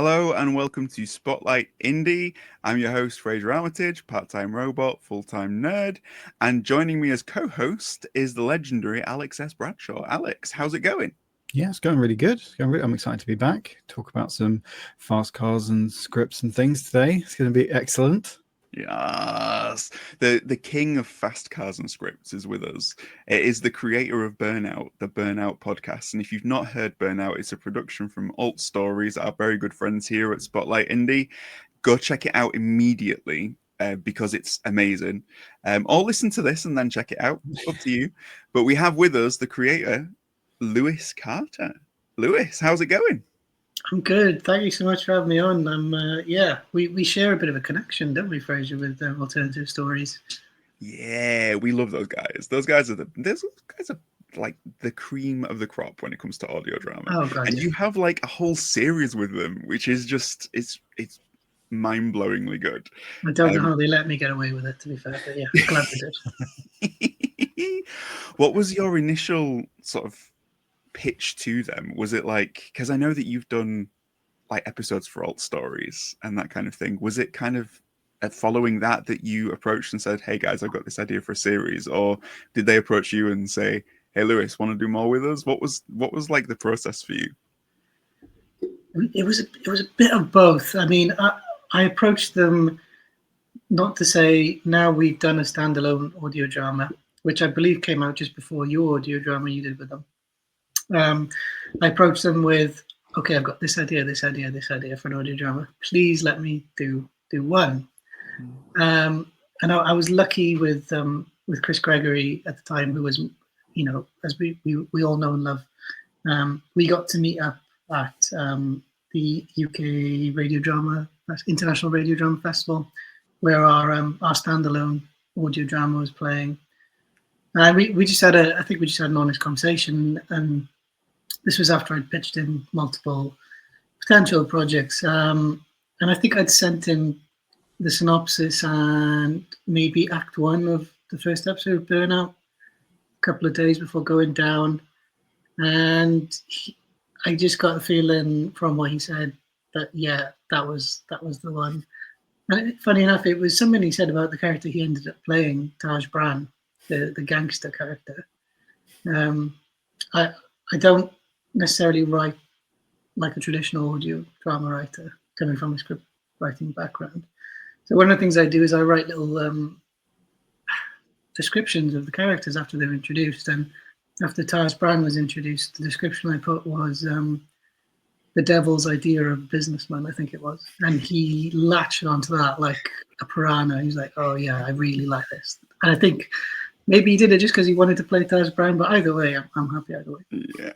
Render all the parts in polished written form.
Hello and welcome to Spotlight Indie. I'm your host, Frasier Armitage, part-time robot, full-time nerd, and joining me as co-host is the legendary Alex S. Bradshaw. Alex, how's it going? Yeah, it's going really good. I'm excited to be back. Talk about some fast cars and scripts and things today. It's going to be excellent. Yes, the king of fast cars and scripts is with us. It is the creator of Burnout, the Burnout podcast. And if you've not heard Burnout, it's a production from Alt Stories, our very good friends here at Spotlight Indie. Go check it out immediately because it's amazing. Or listen to this and then check it out. Up to you. But we have with us the creator, Lewis Carter. Lewis, how's it going? I'm good. Thank you so much for having me on. We share a bit of a connection, don't we, Frasier, with alternative stories? Yeah, we love those guys. Those guys are like the cream of the crop when it comes to audio drama. Oh God! And yeah. you have like a whole series with them, which is just it's mind-blowingly good. I don't know how they let me get away with it, to be fair, but yeah, I'm glad they did. What was your initial sort of pitch to them? Was it like, because I know that you've done like episodes for Alt Stories and that kind of thing. Was it kind of following that you approached and said, hey guys, I've got this idea for a series? Or did they approach you and say, hey Lewis, want to do more with us? What was like the process for you? It was a bit of both. I mean, I approached them not to say, now we've done a standalone audio drama, which I believe came out just before your audio drama you did with them. I approached them with, okay, I've got this idea for an audio drama. Please let me do one. And I was lucky with Chris Gregory at the time, who was, you know, as we all know and love. We got to meet up at the UK International Radio Drama Festival, where our standalone audio drama was playing. And we just had an honest conversation, and this was after I'd pitched in multiple potential projects. And I think I'd sent him the synopsis and maybe act one of the first episode of Burnout a couple of days before going down. And I just got the feeling from what he said that, yeah, that was the one. And funny enough, it was something he said about the character he ended up playing, Taj Bran, the gangster character. I don't necessarily write like a traditional audio drama writer, coming from a script writing background. So one of the things I do is I write little descriptions of the characters after they're introduced. And after Taj Bran was introduced, the description I put was the devil's idea of businessman, I think it was. And he latched onto that like a piranha. He's like, oh yeah, I really like this. And I think maybe he did it just because he wanted to play Taj Bran, but either way, I'm happy either way. Yeah,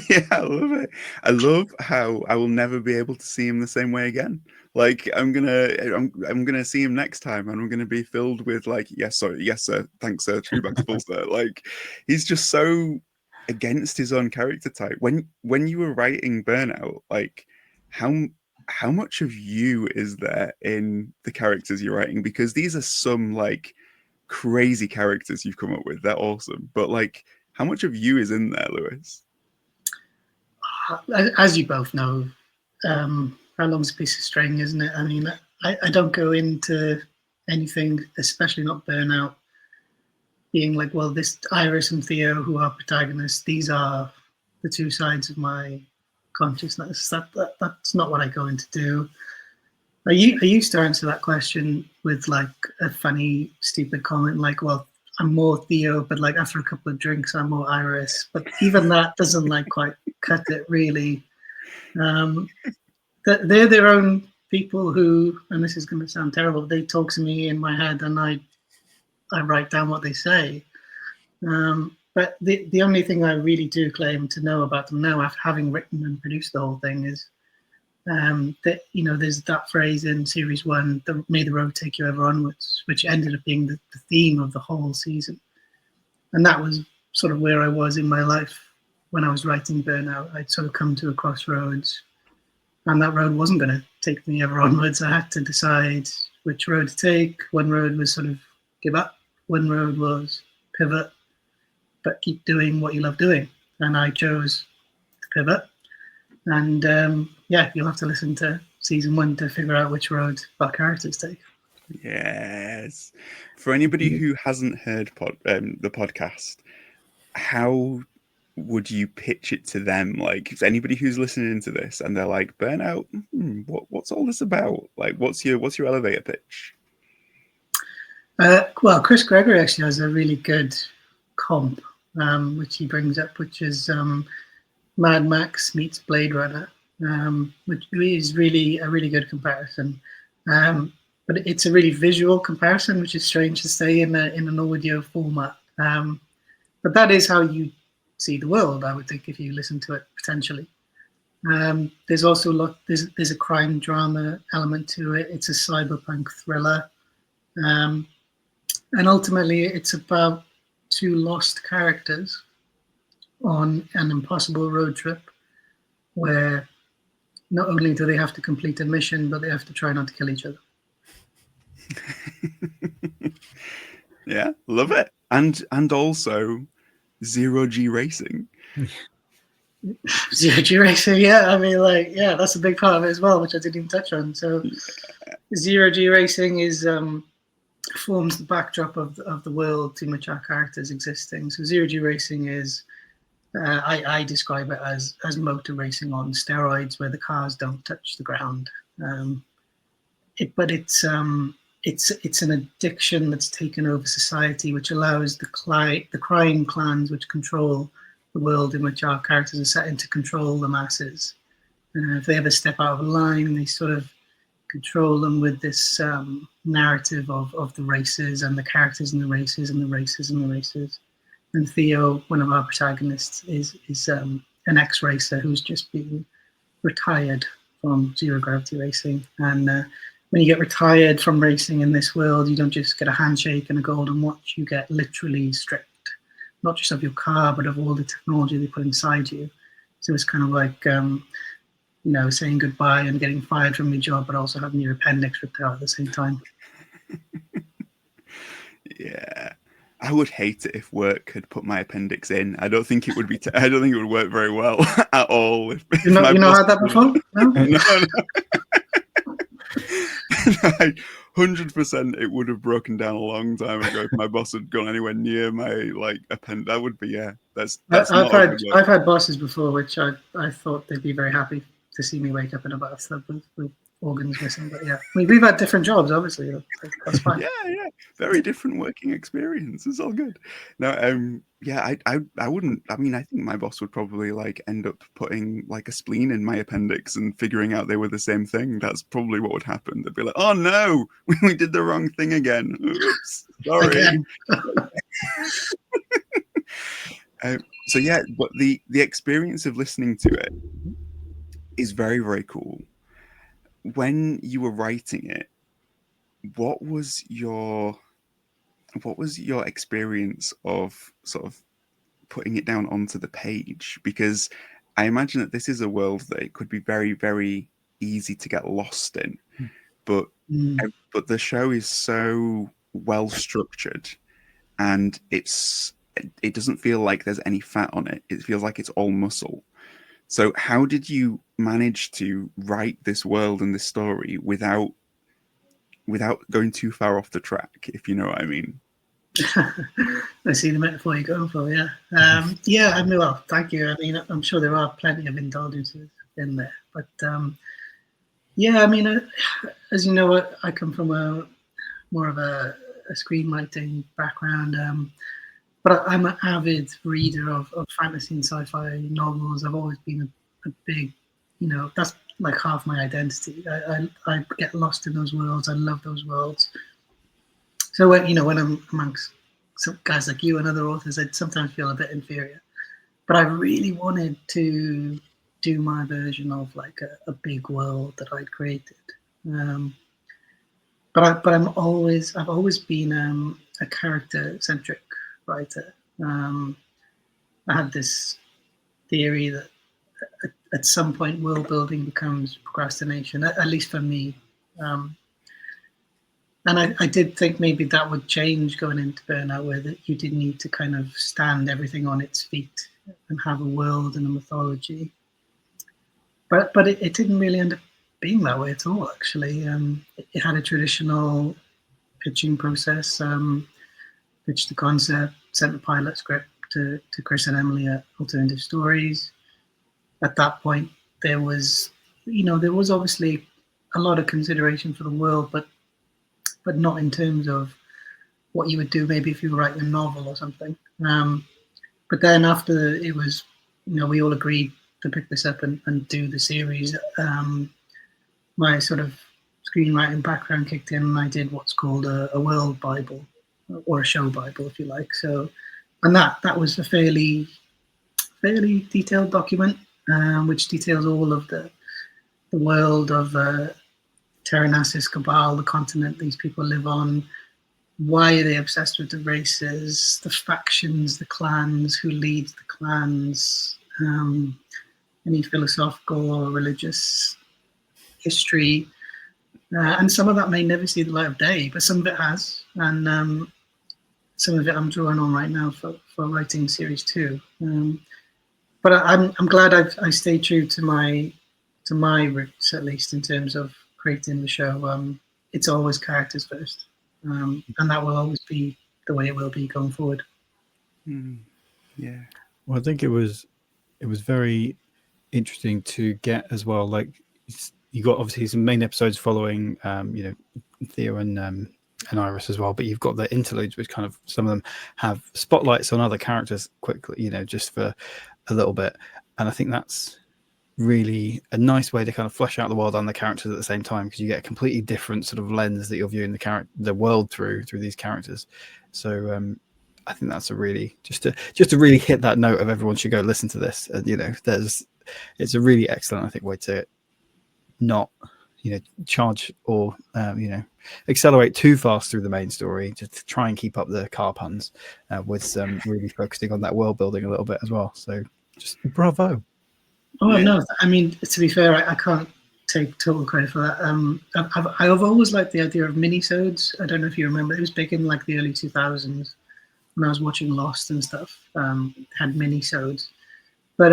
yeah, I love it. I love how I will never be able to see him the same way again. Like I'm gonna see him next time, and I'm gonna be filled with like, yes sir, thanks sir, true back to full sir. Like he's just so against his own character type. When you were writing Burnout, like how much of you is there in the characters you're writing? Because these are some like crazy characters you've come up with. They're awesome, but like, how much of you is in there, Lewis? As you both know, how long's a piece of string, isn't it? I mean, I don't go into anything, especially not Burnout, being like, well, this Iris and Theo, who are protagonists, these are the two sides of my consciousness. That's not what I go in to do. I used to answer that question with like a funny, stupid comment, like, well, I'm more Theo, but like after a couple of drinks, I'm more Iris. But even that doesn't like quite cut it, really. They're their own people who, and this is going to sound terrible, they talk to me in my head and I write down what they say. But the only thing I really do claim to know about them now, after having written and produced the whole thing, is that, you know, there's that phrase in series 1, may the road take you ever onwards, which ended up being the theme of the whole season. And that was sort of where I was in my life when I was writing Burnout. I'd sort of come to a crossroads, and that road wasn't going to take me ever onwards. I had to decide which road to take. One road was sort of give up. One road was pivot, but keep doing what you love doing. And I chose to pivot. And yeah, you'll have to listen to season 1 to figure out which road our characters take. Yes. For anybody who hasn't heard the podcast, how would you pitch it to them? Like, if anybody who's listening to this and they're like, Burnout, what's all this about? Like, what's your elevator pitch? Well, Chris Gregory actually has a really good comp, which he brings up, which is Mad Max meets Blade Runner, which is really a really good comparison. But it's a really visual comparison, which is strange to say in an audio format. But that is how you see the world, I would think, if you listen to it potentially. There's also there's a crime drama element to it. It's a cyberpunk thriller. And ultimately, it's about two lost characters on an impossible road trip where not only do they have to complete a mission, but they have to try not to kill each other. Yeah, love it. And also zero-G racing. Zero-G racing, yeah. I mean, that's a big part of it as well, which I didn't even touch on. So zero-G racing is forms the backdrop of the world in which our characters existing. So zero-G racing is, I describe it as motor racing on steroids, where the cars don't touch the ground. But it's an addiction that's taken over society, which allows the crime clans, which control the world in which our characters are set in, to control the masses. If they ever step out of line, they sort of control them with this narrative of the races and the characters in the races and the races and the races. And Theo, one of our protagonists, is an ex-racer who's just been retired from zero-gravity racing. And when you get retired from racing in this world, you don't just get a handshake and a golden watch. You get literally stripped, not just of your car, but of all the technology they put inside you. So it's kind of like, saying goodbye and getting fired from your job, but also having your appendix ripped out at the same time. Yeah. I would hate it if work had put my appendix in. I don't think it would be. I don't think it would work very well at all. If you know had that before? No? No, 100% it would have broken down a long time ago if my boss had gone anywhere near my appendix. That would be That's I've had bosses before, which I thought they'd be very happy to see me wake up in a bathtub with organs missing. But yeah, we've had different jobs, obviously. That's fine. Yeah, very different working experience. It's all good. No, I wouldn't. I mean, I think my boss would probably end up putting a spleen in my appendix and figuring out they were the same thing. That's probably what would happen. They'd be like, "Oh no, we did the wrong thing again. Oops, sorry." Again. So yeah, but the experience of listening to it is very, very cool. When you were writing it, what was your experience of sort of putting it down onto the page? Because I imagine that this is a world that it could be very, very easy to get lost in, but the show is so well structured, and it doesn't feel like there's any fat on it. It feels like it's all muscle. So how did you manage to write this world and this story without going too far off the track, if you know what I mean? I see the metaphor you're going for, yeah. I mean, well, thank you. I mean, I'm sure there are plenty of indulgences in there. But, I mean, as you know, I come from more of a screenwriting background. But I'm an avid reader of fantasy and sci-fi novels. I've always been a big, that's like half my identity. I get lost in those worlds. I love those worlds. So when I'm amongst some guys like you and other authors, I sometimes feel a bit inferior. But I really wanted to do my version of a big world that I'd created. But I've always been a character-centric writer. I had this theory that at some point world building becomes procrastination, at least for me. And I did think maybe that would change going into Burnout, where that you did need to kind of stand everything on its feet and have a world and a mythology. But it didn't really end up being that way at all. Actually, it had a traditional pitching process. Pitched the concept, sent the pilot script to Chris and Emily at Alternative Stories. At that point, there was obviously a lot of consideration for the world, but not in terms of what you would do maybe if you were writing a novel or something. But then after it was, we all agreed to pick this up and do the series, my sort of screenwriting background kicked in, and I did what's called a world Bible, or a show Bible, if you like. So, and that was a fairly detailed document, which details all of the world of Terranassus Cabal, the continent these people live on. Why are they obsessed with the races, the factions, the clans, who leads the clans, any philosophical or religious history. And some of that may never see the light of day, but some of it has. And some of it I'm drawing on right now for writing series 2. But I'm glad I stayed true to my roots, at least in terms of creating the show. It's always characters first, and that will always be the way it will be going forward. Yeah. Well, I think it was very interesting to get as well. Like, you got obviously some main episodes following, Theo and Iris as well, but you've got the interludes, which kind of, some of them have spotlights on other characters quickly, just for a little bit. And I think that's really a nice way to kind of flesh out the world and the characters at the same time, because you get a completely different sort of lens that you're viewing the world through these characters. So I think that's a really just to really hit that note of everyone should go listen to this. It's a really excellent, I think, way to not charge or accelerate too fast through the main story, just to try and keep up the car puns, with really focusing on that world building a little bit as well. So just bravo. Oh, no, I mean, to be fair, I can't take total credit for that. I've always liked the idea of minisodes. I don't know if you remember, it was big in like the early 2000s when I was watching Lost and stuff. Had minisodes, but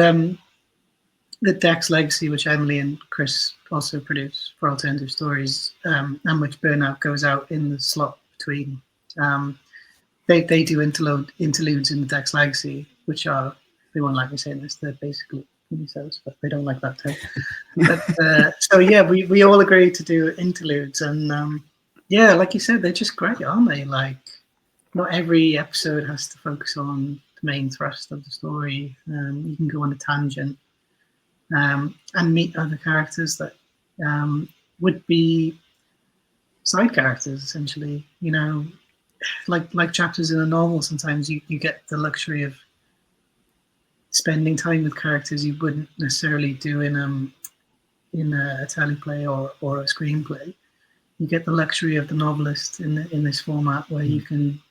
the Dex Legacy, which Emily and Chris also produce for Alternative Stories, and which Burnout goes out in the slot between, they do interludes in the Dex Legacy, which are, they won't like me saying this, they're basically minisodes, but they don't like that too. But so yeah, we all agreed to do interludes, and yeah, like you said, they're just great, aren't they? Like, not every episode has to focus on the main thrust of the story. You can go on a tangent, and meet other characters that would be side characters, essentially. Like chapters in a novel, sometimes you get the luxury of spending time with characters you wouldn't necessarily do in a teleplay or a screenplay. You get the luxury of the novelist in this format, where you can,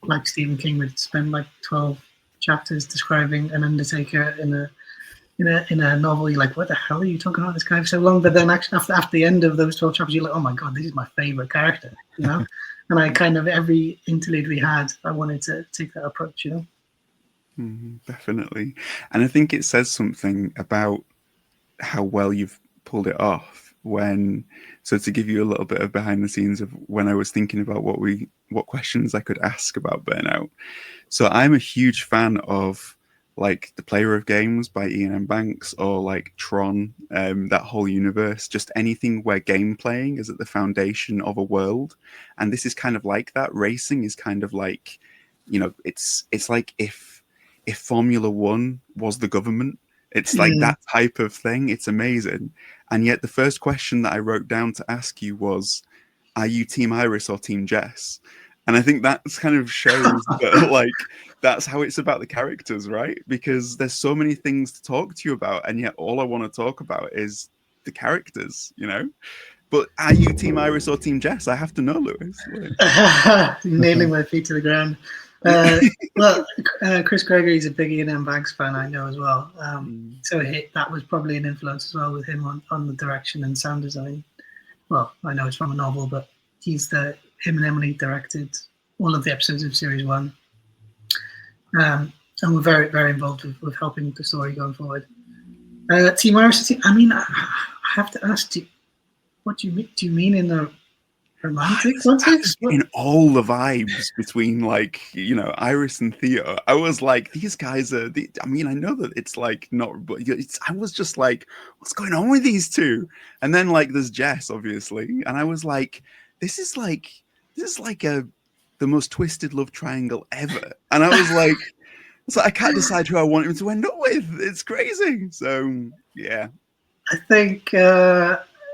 like Stephen King would spend like 12 chapters describing an undertaker in a novel. You're like, what the hell are you talking about this guy for so long? But then actually after the end of those 12 chapters, you're like, oh my god, this is my favorite character, And I kind of, every interlude we had, I wanted to take that approach, Definitely. And I think it says something about how well you've pulled it off. So to give you a little bit of behind the scenes of when I was thinking about what questions I could ask about Burnout. So I'm a huge fan of like The Player of Games by Ian M. Banks, or like Tron, that whole universe, just anything where game playing is at the foundation of a world. And this is kind of like that. Racing is kind of like, it's like if Formula One was the government. It's like that type of thing. It's amazing. And yet the first question that I wrote down to ask you was, are you Team Iris or Team Jess? And I think that kind of shows that, like, that's how it's about the characters, right? Because there's so many things to talk to you about, and yet all I want to talk about is the characters, But are you Team Iris or Team Jess? I have to know, Lewis. Nailing my feet to the ground. Chris Gregory's a big Ian M. Banks fan, I know as well. So that was probably an influence as well with him on the direction and sound design. Well, I know it's from a novel, but him and Emily directed all of the episodes of Series 1. And we're very, very involved with helping the story going forward. Team Iris, I mean, I have to ask you, what do you mean? Do you mean in the romantic context? In all the vibes between, like, you know, Iris and Theo, I was like, these guys are. I mean, I know that it's like not, but I was just like, what's going on with these two? And then like, there's Jess, obviously, and I was like, this is like the most twisted love triangle ever. And I was like, so I can't decide who I want him to end up with. It's crazy. So yeah, I think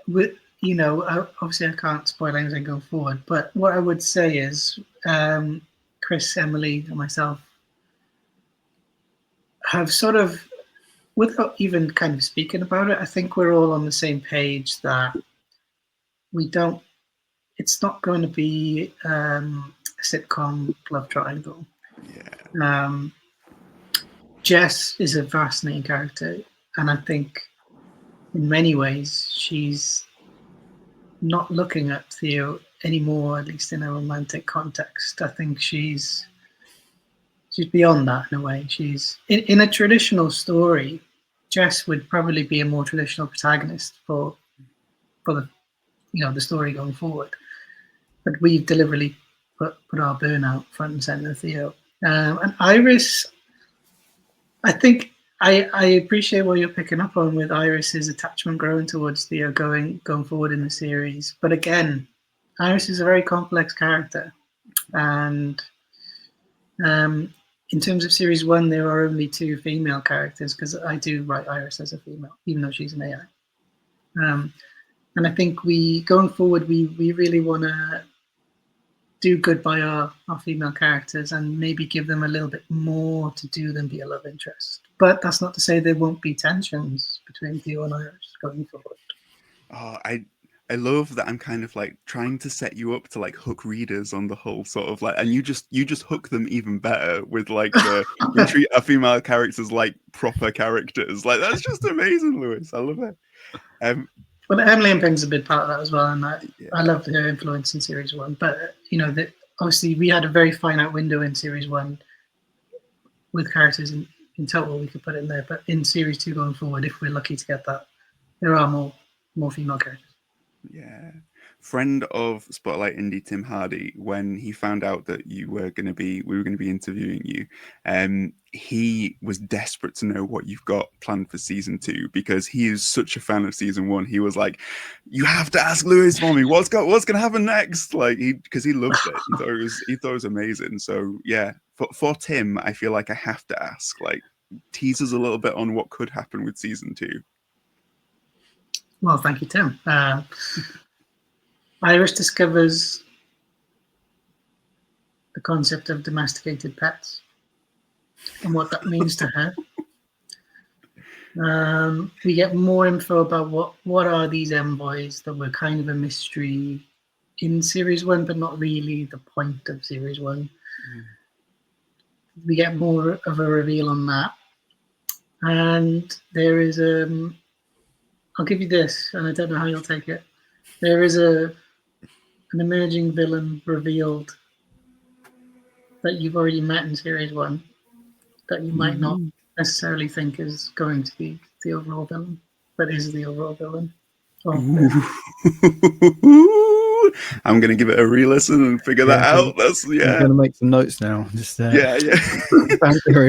with obviously I can't spoil anything going forward, but what I would say is Chris, Emily, and myself have sort of, without even kind of speaking about it, I think we're all on the same page that it's not going to be a sitcom love triangle. yeah, Jess is a fascinating character, and I think in many ways she's not looking at Theo anymore, at least in a romantic context. I think she's beyond that in a way. She's in a traditional story. Jess would probably be a more traditional protagonist for the the story going forward. But we've deliberately put our Burnout front and center, Theo. And Iris, I think I appreciate what you're picking up on with Iris's attachment growing towards Theo going forward in the series. But again, Iris is a very complex character, and in terms of series 1, there are only 2 female characters, because I do write Iris as a female, even though she's an AI. And I think going forward, we really want to do good by our female characters and maybe give them a little bit more to do than be a love interest. But that's not to say there won't be tensions between Theo and Iris going forward. Oh, I love that I'm kind of like trying to set you up to like hook readers on the whole sort of like, and you just hook them even better with like we treat our female characters like proper characters. Like, that's just amazing, Lewis. I love it. Well, Emily and Ping's a big part of that as well, and I loved her influence in series 1. But obviously we had a very finite window in series 1 with characters in total we could put in there. But in series 2 going forward, if we're lucky to get that, there are more female characters. Yeah. Friend of Spotlight Indie, Tim Hardy, when he found out that we were going to be interviewing you, he was desperate to know what you've got planned for season 2, because he is such a fan of season 1. He was like, "You have to ask Lewis for me. What's going to happen next?" Like, because he loved it. He thought it was amazing. So yeah, for Tim, I feel like I have to ask. Like, tease us a little bit on what could happen with season 2. Well, thank you, Tim. Iris discovers the concept of domesticated pets and what that means to her. We get more info about what are these envoys that were kind of a mystery in series 1, but not really the point of series 1. We get more of a reveal on that. And there is I'll give you this, and I don't know how you'll take it. There is an emerging villain revealed that you've already met in series 1 that you might not necessarily think is going to be the overall villain, but is the overall villain. I'm going to give it a re-listen and figure that out. I'm going to make some notes now. Just yeah.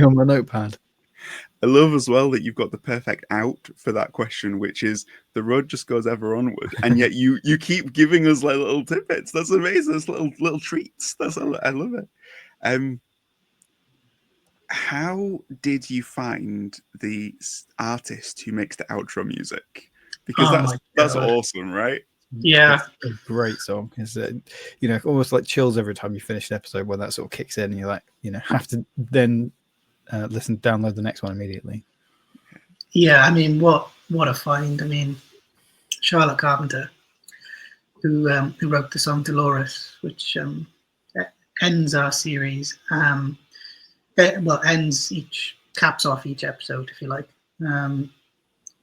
on my notepad. I love as well that you've got the perfect out for that question, which is the road just goes ever onward, and yet you keep giving us like little tidbits. That's amazing. Those little treats. I love it. How did you find the artist who makes the outro music? Because that's awesome, right? Yeah, it's a great song. It's almost like chills every time you finish an episode when that sort of kicks in. And you're like, have to then download the next one immediately. Yeah, I mean, what a find! I mean, Charlotte Carpenter, who wrote the song Dolores, which ends our series. Caps off each episode, if you like.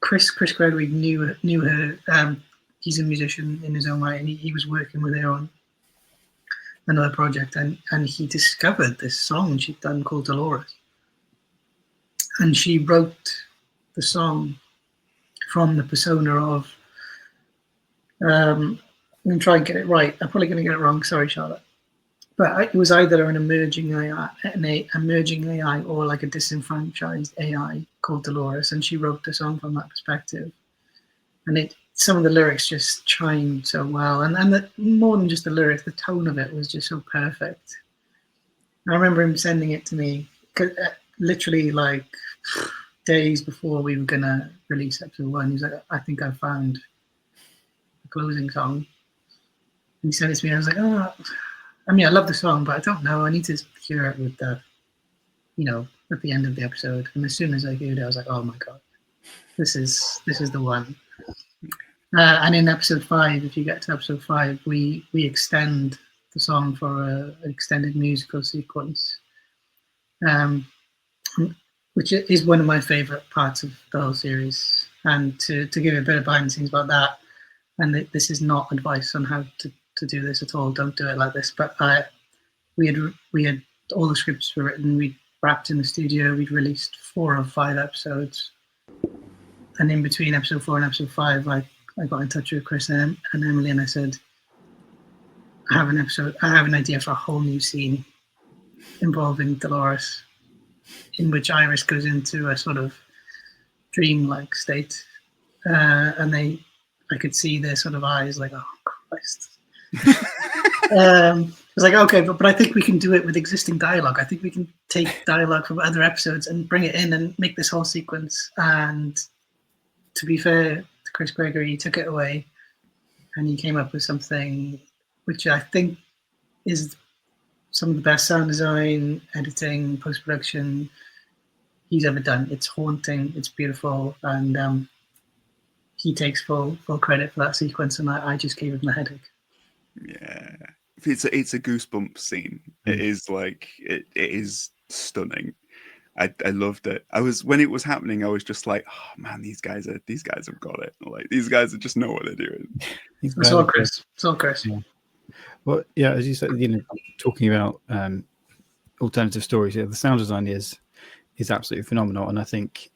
Chris Gregory knew her. He's a musician in his own right, and he was working with her on another project, and he discovered this song she'd done called Dolores. And she wrote the song from the persona of I'm going to try and get it right. I'm probably going to get it wrong. Sorry, Charlotte. But it was either an emerging AI or like a disenfranchised AI called Dolores, and she wrote the song from that perspective. And some of the lyrics just chimed so well, and more than just the lyrics, the tone of it was just so perfect. I remember him sending it to me, literally like days before we were gonna release episode 1. He was like, "I think I found the closing song." And he sent it to me. I was like, "Oh, I mean, I love the song, but I don't know. I need to hear it with the, at the end of the episode." And as soon as I heard it, I was like, "Oh my god, this is the one." And in episode 5, if you get to episode 5, we extend the song for an extended musical sequence, which is one of my favorite parts of the whole series. And to give a bit of behind the scenes about that, and this is not advice on how to do this at all. Don't do it like this. But we had all the scripts were written. We wrapped in the studio. We'd released 4 or 5 episodes, and in between episode 4 and episode 5, I got in touch with Chris and Emily, and I said, I have an idea for a whole new scene involving Dolores, in which Iris goes into a sort of dream-like state, and I could see their sort of eyes like, oh Christ. I was like, okay, but I think we can do it with existing dialogue. I think we can take dialogue from other episodes and bring it in and make this whole sequence. And to be fair to Chris Gregory, he took it away and he came up with something which I think is some of the best sound design, editing, post-production he's ever done. It's haunting, it's beautiful, and he takes full credit for that sequence, and I just gave him a headache. Yeah, it's a goosebump scene. It is like it is stunning. I loved it. When it was happening, I was just like, oh man, these guys have got it. Like these guys just know what they're doing. It's all Chris. It's all Chris. Yeah. Well, yeah, as you said, talking about alternative stories, the sound design is absolutely phenomenal, and I think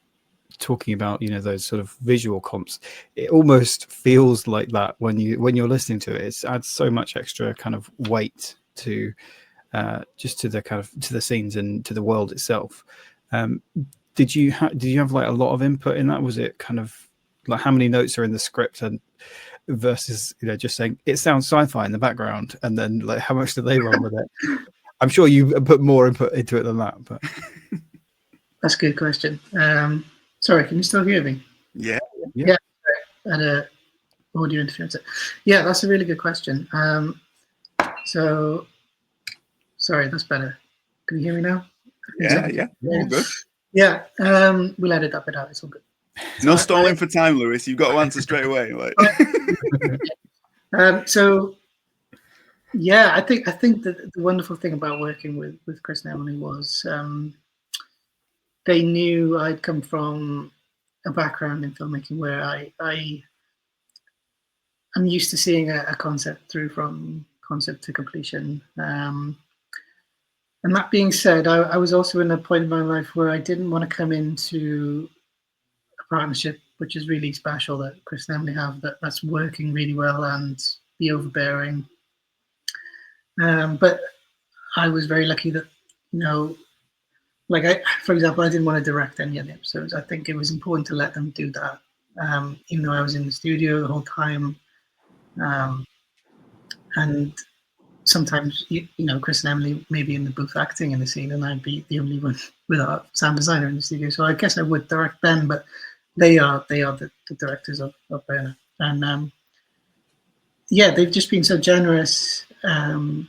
talking about those sort of visual comps, it almost feels like that when you're listening to it. It adds so much extra kind of weight to just to the scenes and to the world itself. Did you have like a lot of input in that? Was it kind of like how many notes are in the script and versus just saying it sounds sci-fi in the background, and then like how much do they run with it? I'm sure you put more input into it than that, but that's a good question. Sorry, can you still hear me? Yeah. At a audio interference. Yeah, that's a really good question. So sorry, that's better. Can you hear me now? Yeah. All good. Yeah, we'll edit that bit out. It's all good. No stalling for time, Lewis. You've got to answer straight away. Like. So yeah, I think that the wonderful thing about working with Chris and Emily was they knew I'd come from a background in filmmaking where I'm used to seeing a concept through from concept to completion. And that being said, I was also in a point in my life where I didn't want to come into a partnership which is really special that Chris and Emily have, that's working really well and be overbearing. But I was very lucky that, for example, I didn't want to direct any of the episodes. I think it was important to let them do that, even though I was in the studio the whole time. And sometimes, Chris and Emily may be in the booth acting in the scene, and I'd be the only one without a sound designer in the studio. So I guess I would direct them, but they are the directors of Burnout. And they've just been so generous. In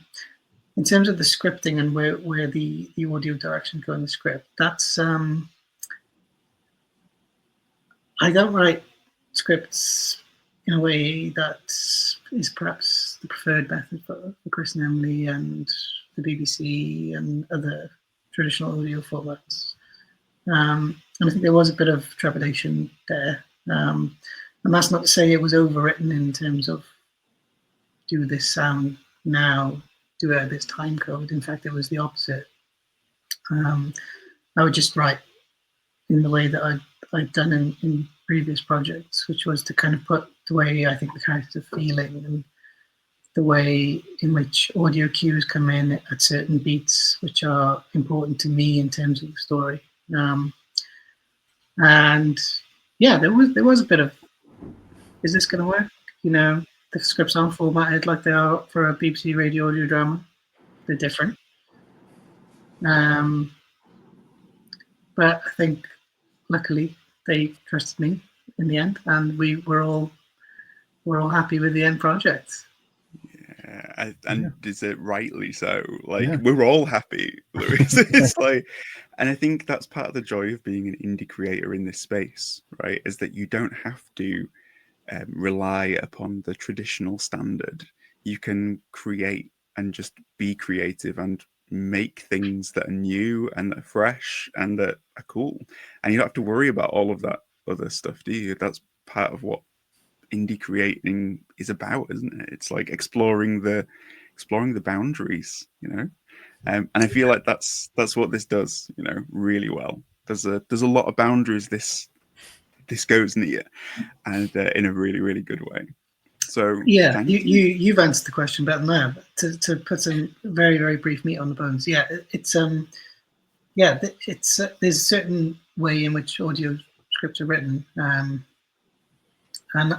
terms of the scripting and where the audio direction go in the script, that's I don't write scripts in a way that is perhaps the preferred method for Chris and Emily and the BBC and other traditional audio formats. And I think there was a bit of trepidation there. And that's not to say it was overwritten in terms of do this sound now, do it at this time code. In fact, it was the opposite. I would just write in the way that I'd done in previous projects, which was to kind of put the way I think the characters are feeling, and the way in which audio cues come in at certain beats, which are important to me in terms of the story. And yeah, there was a bit of, is this going to work? You know, the scripts aren't formatted like they are for a BBC radio audio drama. They're different. But I think, luckily, they trusted me in the end, and we're all happy with the end project. Yeah, and is it rightly so? Like, Yeah. we're all happy, Lewis. It's like, and I think that's part of the joy of being an indie creator in this space, right? Is that you don't have to rely upon the traditional standard. You can create and just be creative and make things that are new and that are fresh and that are cool. And you don't have to worry about all of that other stuff, do you? That's part of what indie creating is about, isn't it? It's like exploring the boundaries, you know. And I feel like that's what this does, you know, really well. There's a lot of boundaries this goes near, and in a really, really good way. So yeah, you've answered the question better than I have. To put some very, very brief meat on the bones. Yeah, it's there's a certain way in which audio scripts are written, and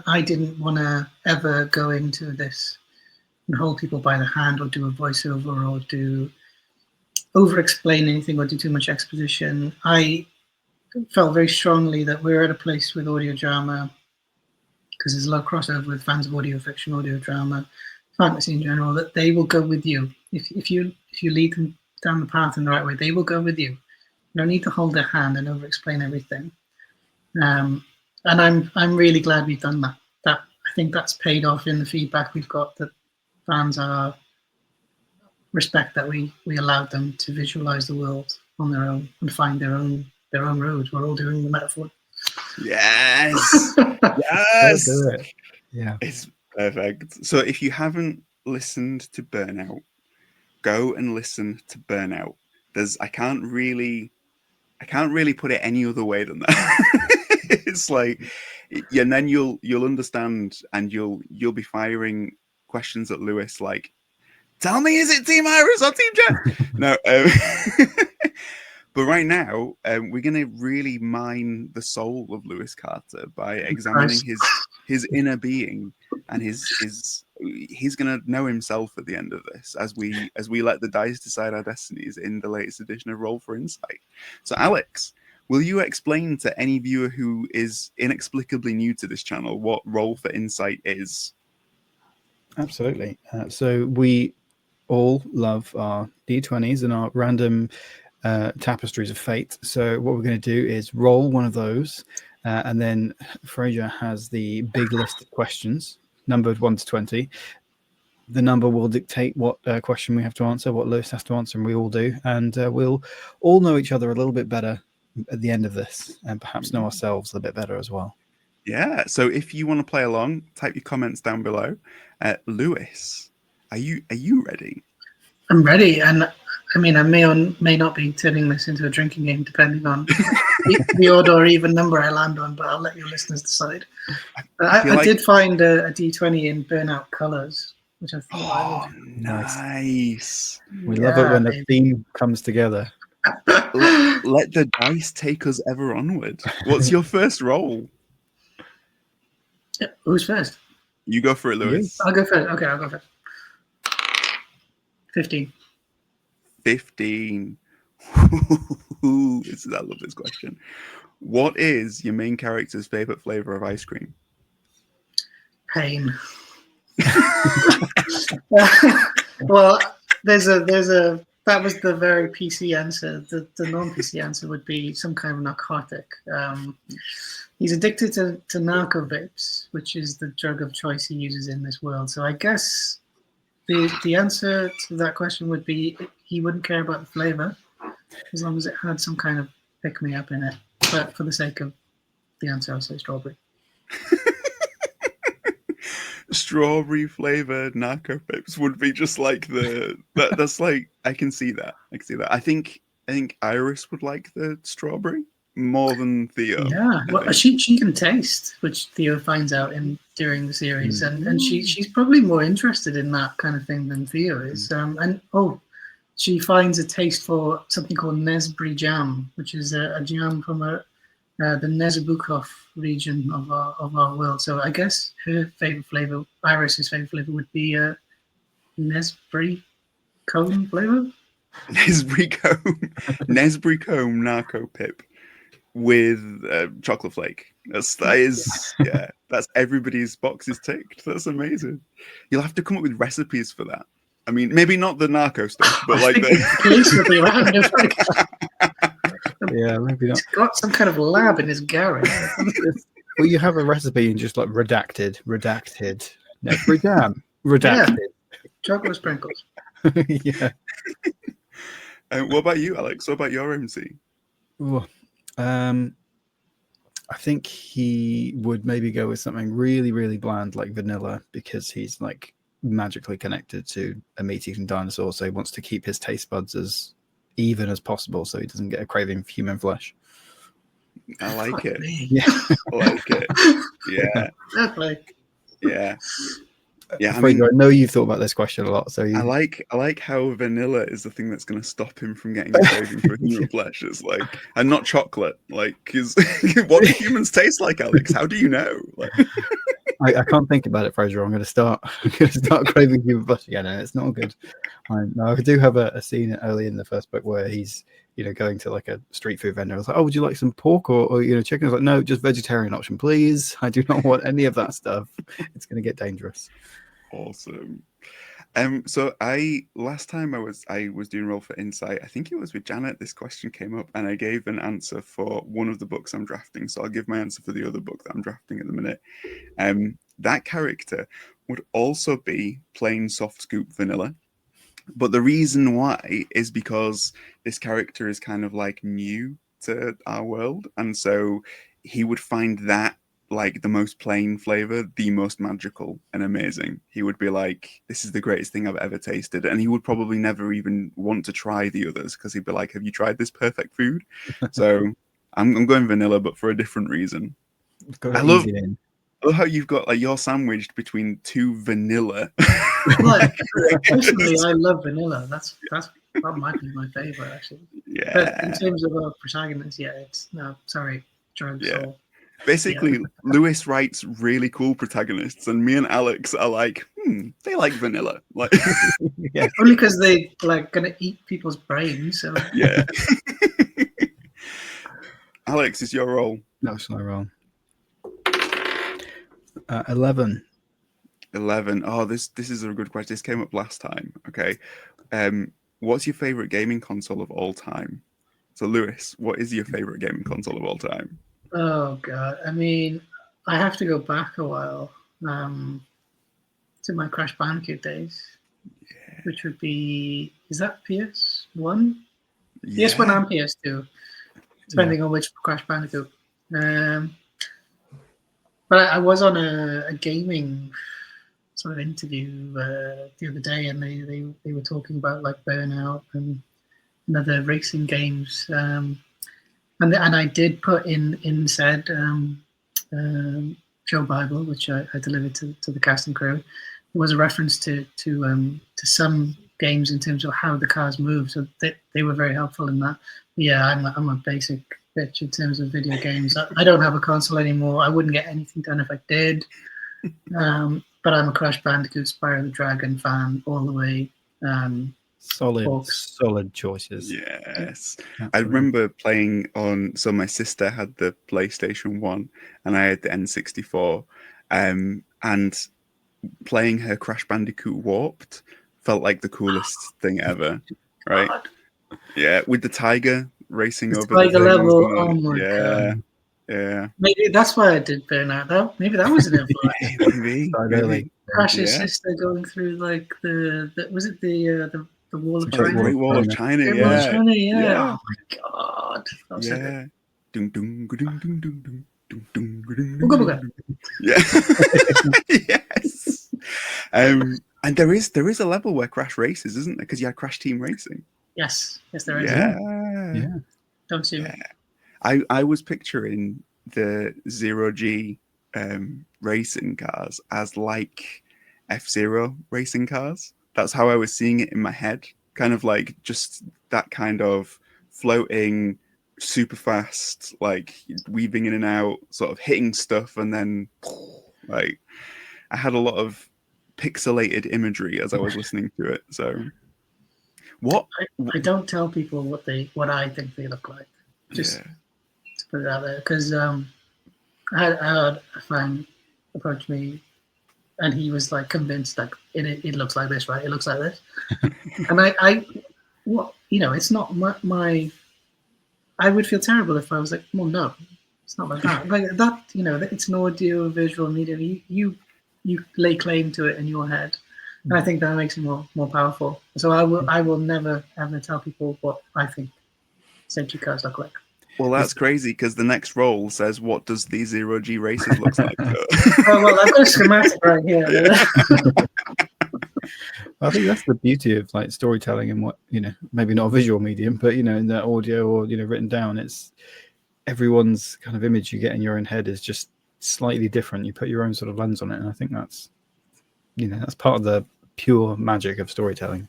I didn't want to ever go into this and hold people by the hand or do a voiceover or do over explain anything or do too much exposition. I felt very strongly that we're at a place with audio drama, because there's a lot of crossover with fans of audio fiction, audio drama, fantasy in general, that they will go with you. If you lead them down the path in the right way, they will go with you. You don't need to hold their hand and over explain everything. And I'm really glad we've done that. I think that's paid off in the feedback we've got, that fans are respect that we allowed them to visualize the world on their own and find their own roads. We're all doing the metaphor. Yes. Yes. Do it. Yeah. It's perfect. So if you haven't listened to Burnout, go and listen to Burnout. I can't really put it any other way than that. It's like, yeah, and then you'll understand, and you'll be firing questions at Lewis like, tell me, is it Team Iris or Team Jen? No. But right now, we're going to really mine the soul of Lewis Carter by examining his inner being, and he's going to know himself at the end of this, as we let the dice decide our destinies in the latest edition of Roll for Insight. So, Alex, will you explain to any viewer who is inexplicably new to this channel what Roll for Insight is? Absolutely. So we all love our D20s and our random tapestries of fate. So what we're going to do is roll one of those, and then Frasier has the big list of questions numbered 1 to 20. The number will dictate what question we have to answer, what Lewis has to answer, and we all do, and we'll all know each other a little bit better at the end of this, and perhaps know ourselves a bit better as well. Yeah, so if you want to play along, type your comments down below. Lewis, are you ready? I'm ready, and I mean, I may or may not be turning this into a drinking game, depending on the odd or even number I land on, but I'll let your listeners decide. I did find a D20 in Burnout colors, which I thought nice. We love it when the theme comes together. Let the dice take us ever onward. What's your first roll? Who's first? You go for it, Lewis. I'll go first. Okay, I'll go first. 15. 15. I love this question. What is your main character's favorite flavor of ice cream? Pain. Well, that was the very PC answer. The non-PC answer would be some kind of narcotic. He's addicted to narco vapes, which is the drug of choice he uses in this world. So I guess the answer to that question would be he wouldn't care about the flavor as long as it had some kind of pick-me-up in it. But for the sake of the answer, I'll say strawberry. Strawberry flavored narco pips would be just like that's like, I can see that. I think Iris would like the strawberry more than Theo. Yeah, I well, think. she can taste, which Theo finds out during the series, and she's probably more interested in that kind of thing than Theo is. She finds a taste for something called Nesbri jam, which is a jam from the Nezabukov region of our world. So I guess her favorite flavor, Iris's favorite flavor, would be Nesbri cone flavor. Nesbri comb Narco Pip with chocolate flake. That's everybody's boxes ticked. That's amazing. You'll have to come up with recipes for that. I mean, maybe not the narco stuff, but like the police will be around. Yeah, maybe not. He's got some kind of lab in his garage. Well, you have a recipe and just like redacted, Nesbri jam, redacted. Yeah. Chocolate sprinkles. Yeah. What about you, Alex? What about your MC? Ooh, I think he would maybe go with something really, really bland like vanilla, because he's like magically connected to a meat-eating dinosaur, so he wants to keep his taste buds as even as possible, so he doesn't get a craving for human flesh. I like it. Yeah, I like it. Yeah, yeah. Yeah, I Fraser, I know you've thought about this question a lot, so I like how vanilla is the thing that's going to stop him from getting a craving for human flesh. It's like, and not chocolate. Like, because what do humans taste like, Alex? How do you know? Like, I can't think about it, Fraser. I'm going to start craving human flesh again, and it's not good. I do have a scene early in the first book where he's going to like a street food vendor. I was like, "Oh, would you like some pork or chicken?" I was like, "No, just vegetarian option, please. I do not want any of that stuff. It's going to get dangerous." Awesome. So last time I was doing Roll for Insight, I think it was with Janet, this question came up and I gave an answer for one of the books I'm drafting. So I'll give my answer for the other book that I'm drafting at the minute. That character would also be plain soft scoop vanilla. But the reason why is because this character is kind of like new to our world. And so he would find that like the most plain flavor, the most magical and amazing. He would be like, this is the greatest thing I've ever tasted. And he would probably never even want to try the others because he'd be like, have you tried this perfect food? So I'm going vanilla, but for a different reason. I love how you've got like you're sandwiched between two vanilla. Like, personally, I love vanilla. That might be my favorite, actually. Yeah. But in terms of a protagonist, drugs. Yeah. Or, basically, Lewis writes really cool protagonists, and me and Alex are like, they like vanilla. Like, yeah, only because they like gonna eat people's brains. So. Yeah. Alex, is your roll? No, it's not wrong. 11. 11. Oh, this is a good question. This came up last time. Okay. What's your favorite gaming console of all time? So, Lewis, what is your favorite gaming console of all time? Oh God! I mean, I have to go back a while to my Crash Bandicoot days, which would be, is that PS1? Yeah. PS1 and PS2, depending on which Crash Bandicoot. But I was on a gaming sort of interview the other day, and they were talking about like Burnout and other racing games. And I did put in said show Bible, which I delivered to the cast and crew. There was a reference to some games in terms of how the cars move, so they were very helpful in that. Yeah, I'm a basic bitch in terms of video games. I don't have a console anymore. I wouldn't get anything done if I did. But I'm a Crash Bandicoot, Spyro the Dragon fan all the way. Solid choices. Yes. Absolutely. I remember playing on, so my sister had the PlayStation 1 and I had the N64, and playing her Crash Bandicoot Warped felt like the coolest thing ever, right? God. Yeah, with the tiger racing the over tiger the level. Oh my God. Yeah. Maybe that's why I did Burnout. Though maybe that was an influence. maybe. Crash's sister going through like the was it the Wall of China? Great Wall of China. Great Wall of China, yeah. Oh my God. That was yeah. Yeah. Yes. And there is a level where Crash races, isn't there? Because you had Crash Team Racing. Yes, there is. Yeah. Don't see me. I was picturing the 0G racing cars as like F-Zero racing cars. That's how I was seeing it in my head. Kind of like just that kind of floating, super fast, like weaving in and out, sort of hitting stuff, and then like I had a lot of pixelated imagery as I was listening to it. So what I don't tell people what I think they look like. Just yeah. to put it out there, because I had a friend approach me, and he was like convinced like it looks like this, right? It looks like this, and I what it's not my. I would feel terrible if I was like, well, no, it's not like that. Like that, it's an audio visual medium. You lay claim to it in your head. And I think that makes it more powerful. So I will never ever tell people what I think century cars look like. Well, that's crazy because the next roll says, "What does the 0G races looks like?" Oh well, I've got a schematic right here. I think that's the beauty of like storytelling and what maybe not a visual medium, but in the audio or written down, it's everyone's kind of image you get in your own head is just slightly different. You put your own sort of lens on it, and I think that's that's part of the pure magic of storytelling.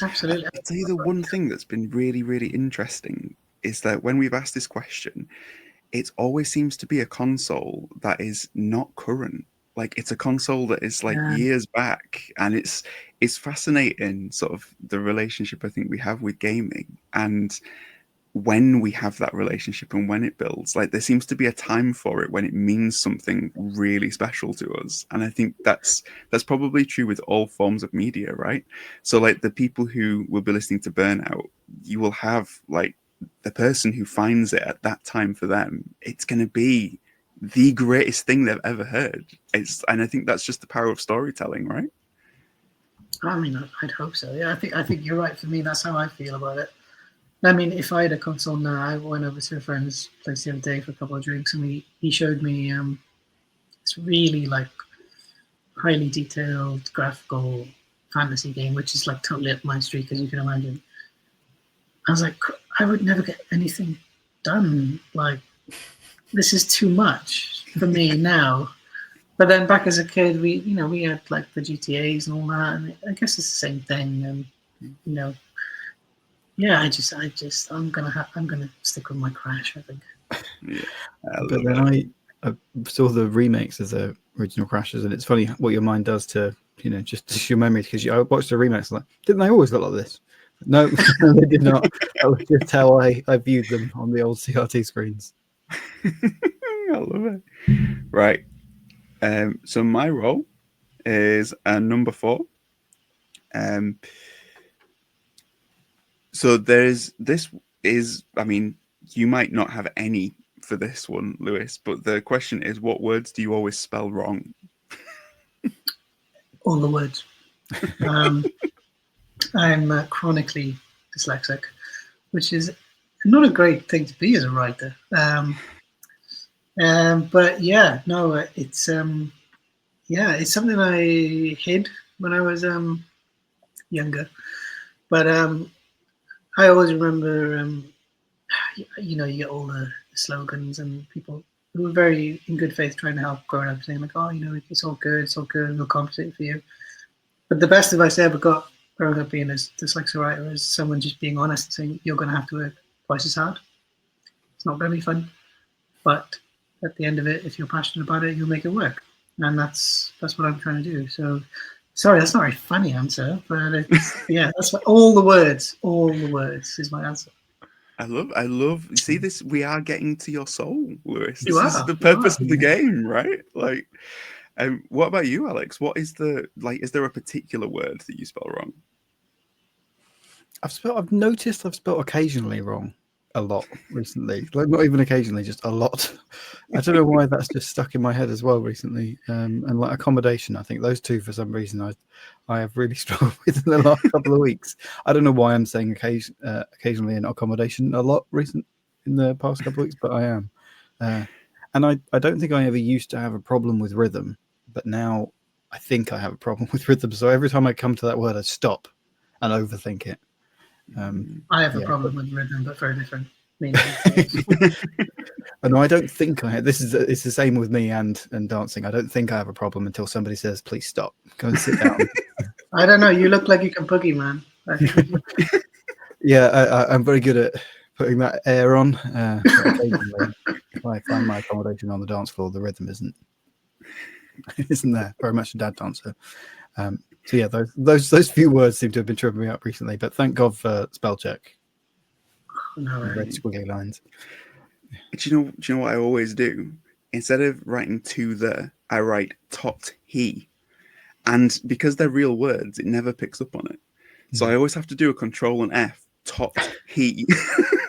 Absolutely. I'll tell you the one thing that's been really, really interesting is that when we've asked this question, it always seems to be a console that is not current. Like it's a console that is like years back, and it's fascinating sort of the relationship I think we have with gaming, and when we have that relationship and when it builds, like there seems to be a time for it when it means something really special to us. And I think that's probably true with all forms of media, right? So like the people who will be listening to Burnout, you will have like the person who finds it at that time, for them it's going to be the greatest thing they've ever heard. And I think that's just the power of storytelling, right? I mean, I'd hope so. Yeah, I think you're right. For me, that's how I feel about it. I mean, if I had a console now, I went over to a friend's place the other day for a couple of drinks, and he showed me it's really like highly detailed graphical fantasy game, which is like totally up my street, as you can imagine. I was like, I would never get anything done. Like, this is too much for me now. But then back as a kid, we had like the GTAs and all that, and I guess it's the same thing. And yeah, I'm gonna stick with my Crash, I think. Yeah, but then I saw the remakes of the original Crashes, and it's funny what your mind does to just your memory, because I watched the remakes like, didn't they always look like this? No, they did not. That was just how I viewed them on the old CRT screens. I love it. Right. So my role is number 4. So I mean, you might not have any for this one, Lewis, but the question is, what words do you always spell wrong? All the words. I'm chronically dyslexic, which is not a great thing to be as a writer. But yeah, no, it's something I hid when I was younger. But I always remember, you get all the slogans and people who were very in good faith trying to help growing up, saying like, oh, it's all good, we'll compensate for you. But the best advice I ever got growing up being a dyslexic writer is someone just being honest and saying, you're going to have to work twice as hard. It's not going to be fun, but at the end of it, if you're passionate about it, you'll make it work. And that's what I'm trying to do. So, sorry, that's not a very funny answer, but yeah, that's what all the words is my answer. I love. See this? We are getting to your soul, Lewis. This is the You purpose are. of the game, right? Like, what about you, Alex? What is is there a particular word that you spell wrong? I've noticed I've spelled occasionally wrong a lot recently. Like not even occasionally, just a lot. I don't know why that's just stuck in my head as well recently. And like accommodation, I think those two for some reason I have really struggled with in the last couple of weeks. I don't know why I'm saying occasionally and accommodation a lot in the past couple of weeks, but I am. And I don't think I ever used to have a problem with rhythm, but now I think I have a problem with rhythm. So every time I come to that word, I stop and overthink it. I have a problem with rhythm, but very different. meaning. No, I don't think I have. It's the same with me and dancing. I don't think I have a problem until somebody says, "Please stop. Go and sit down." I don't know. You look like you can boogie, man. I think Yeah, I'm very good at putting that air on. Occasionally, if I find my accommodation on the dance floor, the rhythm isn't there. Very much a dad dancer. So yeah, those few words seem to have been tripping me up recently. But thank God for spell check. no, Red squiggly lines. Do you know what I always do? Instead of writing I write tot he. And because they're real words, it never picks up on it. So I always have to do a control and F, tot he,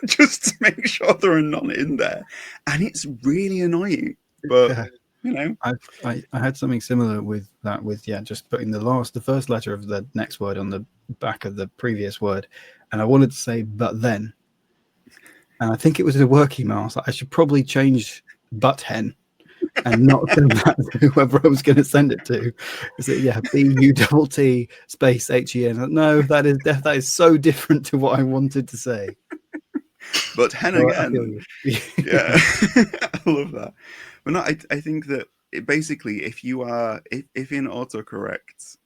just to make sure there are none in there. And it's really annoying. But, you know. I had something similar with that, just putting the first letter of the next word on the back of the previous word. And I wanted to say, but then. And I think it was a work email. I was like, I should probably change but hen and not send that to whoever I was going to send it to. Is it, BUTT space HEN? No, that is so different to what I wanted to say. But hen again. Yeah, I love that. But no, I think that basically, if in autocorrect,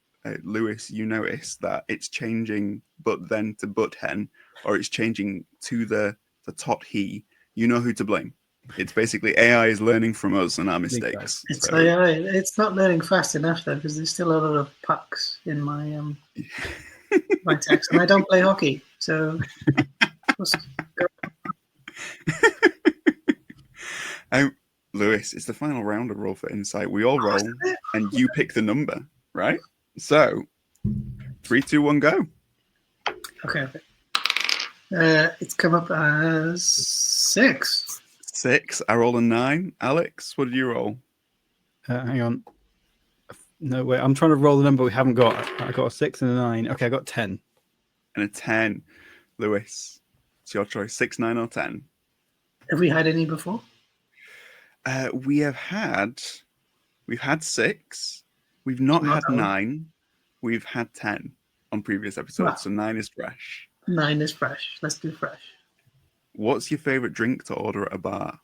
Lewis, you notice that it's changing but then to but hen, or it's changing to the tot he, you know who to blame. It's basically AI is learning from us and our mistakes. It's AI. It's not learning fast enough though, because there's still a lot of pucks in my my text, and I don't play hockey, so. Lewis, it's the final round of Roll for Insight. We all roll, and you pick the number, right? So, 3, 2, 1, go. Okay. It's come up as 6. 6. I roll a 9. Alex, what did you roll? Hang on. No, wait. I'm trying to roll the number we haven't got. I got a 6 and a 9. Okay, I got 10. And a 10. Lewis, it's your choice. 6, 9, or 10. Have we had any before? We've had 6. We've not had 9. We've had 10 on previous episodes. Wow. So 9 is fresh. 9 is fresh. Let's do fresh. What's your favorite drink to order at a bar?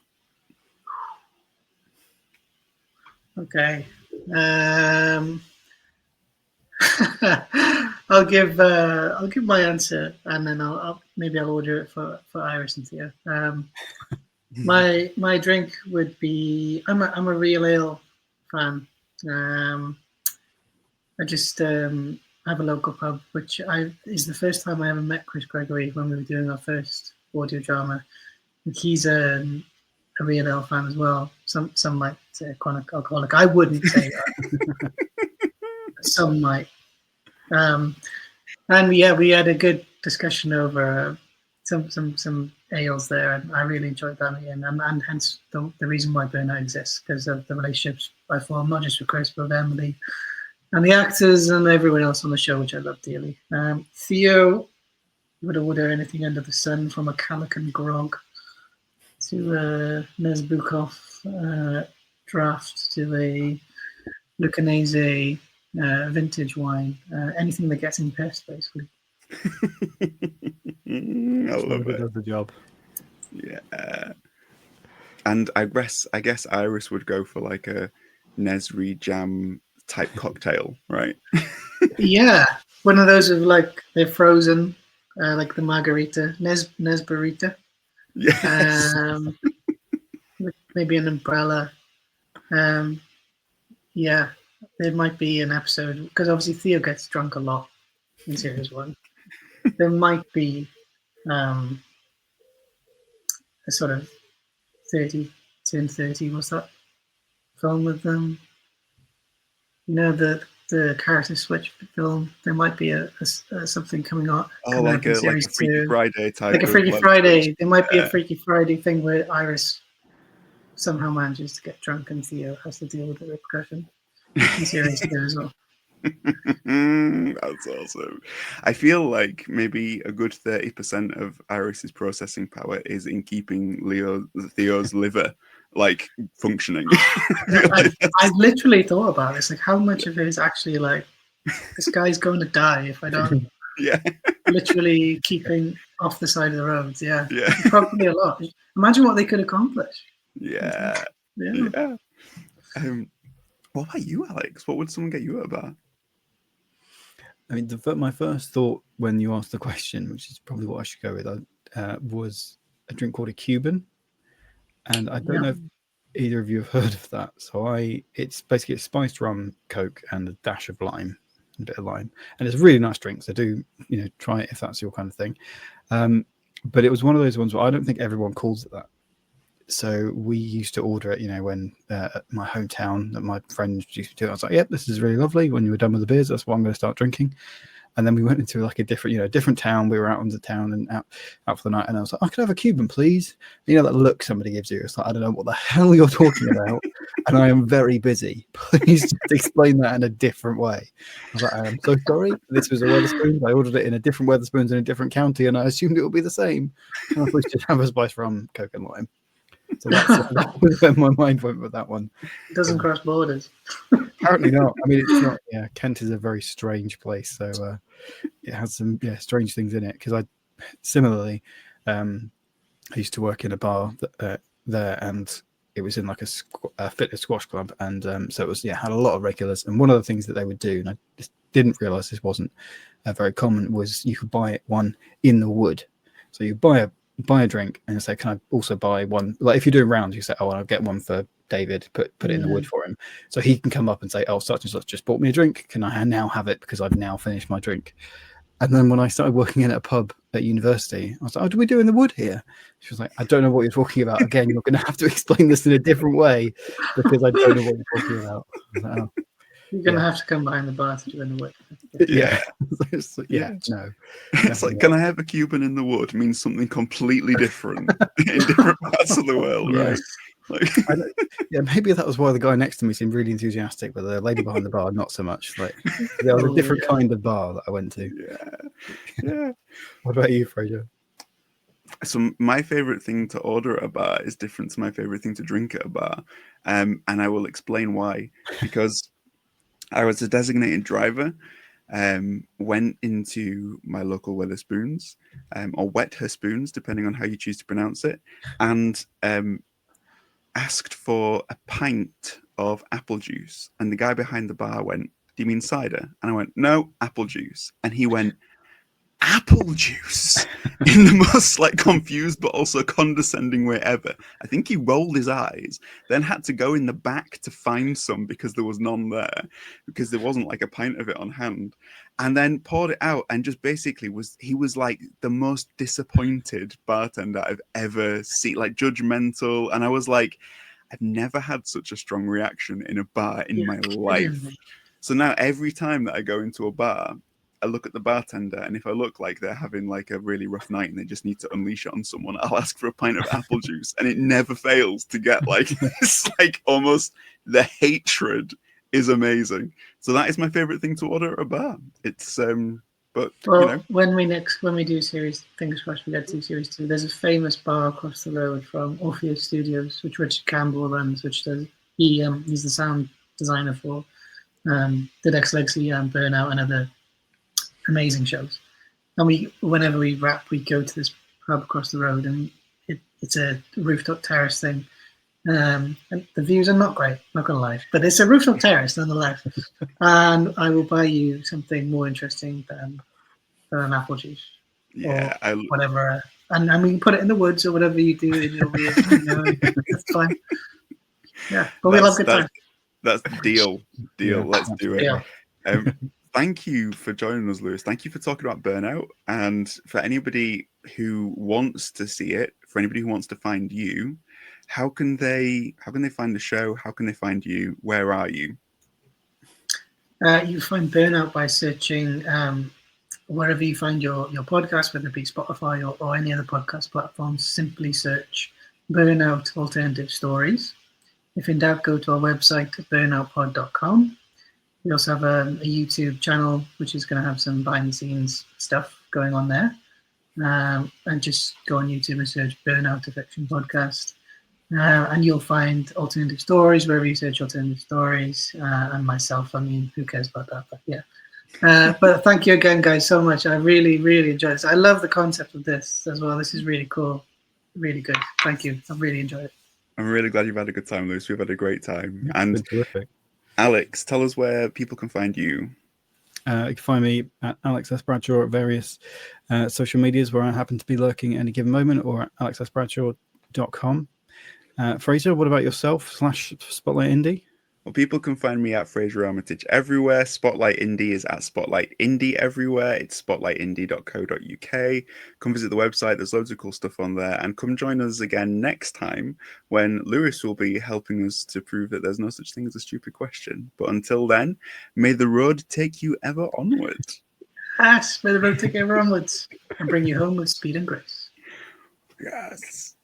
Okay. I'll give my answer, and then I'll order it for Iris and Theo. My drink would be I'm a real ale fan. I just have a local pub, which is the first time I ever met Chris Gregory when we were doing our first audio drama. And he's a real ale fan as well. Some might say chronic alcoholic. I wouldn't say that. Some might. And yeah, we had a good discussion over some ales there, and I really enjoyed that, and hence the reason why Burnout exists, because of the relationships I form, not just with Chris, but with Emily and the actors and everyone else on the show, which I love dearly. Theo would order anything under the sun, from a Calican grog to a Nesbukov draft to a Luccanese vintage wine, anything that gets him pissed, basically. I love it. Does the job. Yeah. And I guess Iris would go for like a Nesri jam type cocktail, right? Yeah, one of those of like they're frozen, like the margarita, Nesbarita. Yeah. Maybe an umbrella. Yeah, there might be an episode, because obviously Theo gets drunk a lot in series 1. There might be a sort of 30, what's that film with them? The character switch film. There might be a something coming up. Oh, like a Freaky Friday type. Like a Freaky Friday. There might be a Freaky Friday thing where Iris somehow manages to get drunk and Theo has to deal with the repercussion. In series 2 as well. That's awesome. I feel like maybe a good 30% of Iris's processing power is in keeping Theo's liver like functioning. I've literally thought about this, like how much of it is actually like, this guy's going to die if I don't Yeah. literally keeping off the side of the roads. Yeah, Yeah. probably a lot. Imagine what they could accomplish. Yeah. Yeah. Yeah. What about you, Alex? What would someone get you at a bar? I mean, my first thought when you asked the question, which is probably what I should go with, was a drink called a Cuban. And I don't know if either of you have heard of that. So it's basically a spiced rum, Coke, and a dash of lime, a bit of lime. And it's a really nice drink. So do, try it if that's your kind of thing. But it was one of those ones where I don't think everyone calls it that. So we used to order it, when at my hometown that my friend introduced me to. I was like, "Yep, this is really lovely. When you were done with the beers, that's what I'm going to start drinking." And then we went into like a different town. We were out on the town and out for the night. And I was like, "I could have a Cuban, please." That look somebody gives you. It's like, I don't know what the hell you're talking about, and I am very busy. Please just explain that in a different way. I was like, "I am so sorry. This was a Wetherspoons. I ordered it in a different Wetherspoons in a different county, and I assumed it would be the same. And I thought you should have a spice rum, Coke, and lime." So that was where my mind went with that one. It doesn't cross borders. Apparently not. I mean, it's not. Yeah, Kent is a very strange place, so it has some strange things in it. Because I used to work in a bar there, and it was in like a fitness squash club, and so it was had a lot of regulars. And one of the things that they would do, and I just didn't realise this wasn't very common, was you could buy one in the wood. So you buy a drink and you say, "Can I also buy one?" Like if you're doing rounds, you say, "Oh, I'll get one for David, put it in the wood for him." So he can come up and say, "Oh, such and such just bought me a drink. Can I now have it because I've now finished my drink?" And then when I started working in a pub at university, I was like, "Oh, do we do in the wood here?" She was like, "I don't know what you're talking about. Again, you're going to have to explain this in a different way because I don't know what you're talking about." I was like, "Oh." You're going to have to come behind the bar to do in the wood. Yeah. No. It's like, "Can I have a Cuban in the wood?" means something completely different in different parts of the world, right? Like, maybe that was why the guy next to me seemed really enthusiastic, but the lady behind the bar not so much. Like there was a different kind of bar that I went to. Yeah. What about you, Frasier? So my favorite thing to order at a bar is different to my favorite thing to drink at a bar, and I will explain why. Because I was a designated driver, went into my local Wetherspoons, or Wetherspoons, depending on how you choose to pronounce it, and asked for a pint of apple juice. And the guy behind the bar went, "Do you mean cider?" And I went, "No, apple juice." And he went, "Apple juice?" in the most confused but also condescending way ever. I think he rolled his eyes, then had to go in the back to find some because there was none there, because there wasn't a pint of it on hand, and then poured it out and just basically he was like the most disappointed bartender I've ever seen, judgmental. And I was like, I've never had such a strong reaction in a bar in my life. So now every time that I go into a bar, I look at the bartender, and if I look like they're having a really rough night and they just need to unleash it on someone, I'll ask for a pint of apple juice, and it never fails to get this almost the hatred is amazing. So that is my favorite thing to order at a bar. It's but when we do series, fingers crossed we get to series 2. There's a famous bar across the road from Orpheus Studios, which Richard Campbell runs, which he's the sound designer for the Dex Legacy and Burnout and other amazing shows. And whenever we wrap, we go to this pub across the road, and it's a rooftop terrace thing. And the views are not great, not gonna lie, but it's a rooftop terrace nonetheless. And I will buy you something more interesting than an apple juice. Yeah, or whatever. And we can put it in the woods or whatever you do in your weird. That's fine. Yeah, but we'll have a good time. That's deal. Let's do it. Thank you for joining us, Lewis. Thank you for talking about Burnout. And for anybody who wants to see it, for anybody who wants to find you, how can they find the show? How can they find you? Where are you? You find Burnout by searching wherever you find your podcast, whether it be Spotify or any other podcast platforms. Simply search Burnout Alternative Stories. If in doubt, go to our website, burnoutpod.com. We also have a YouTube channel, which is going to have some behind-the-scenes stuff going on there. And just go on YouTube and search Burnout A Fiction Podcast. And you'll find Alternative Stories, wherever you search Alternative Stories, and myself. I mean, who cares about that? But yeah. But thank you again, guys, so much. I really, really enjoyed this. I love the concept of this as well. This is really cool. Really good. Thank you. I've really enjoyed it. I'm really glad you've had a good time, Lewis. We've had a great time. It's And been terrific. Alex, tell us where people can find you. You can find me at Alex S. Bradshaw at various social medias where I happen to be lurking at any given moment, or at alexsbradshaw.com. Frasier, what about yourself / Spotlight Indie? Well, people can find me at Frasier Armitage everywhere. Spotlight Indie is at Spotlight Indie everywhere. It's spotlightindie.co.uk. Come visit the website. There's loads of cool stuff on there. And come join us again next time when Lewis will be helping us to prove that there's no such thing as a stupid question. But until then, may the road take you ever onward. Yes, may the road take you ever onwards and bring you home with speed and grace. Yes.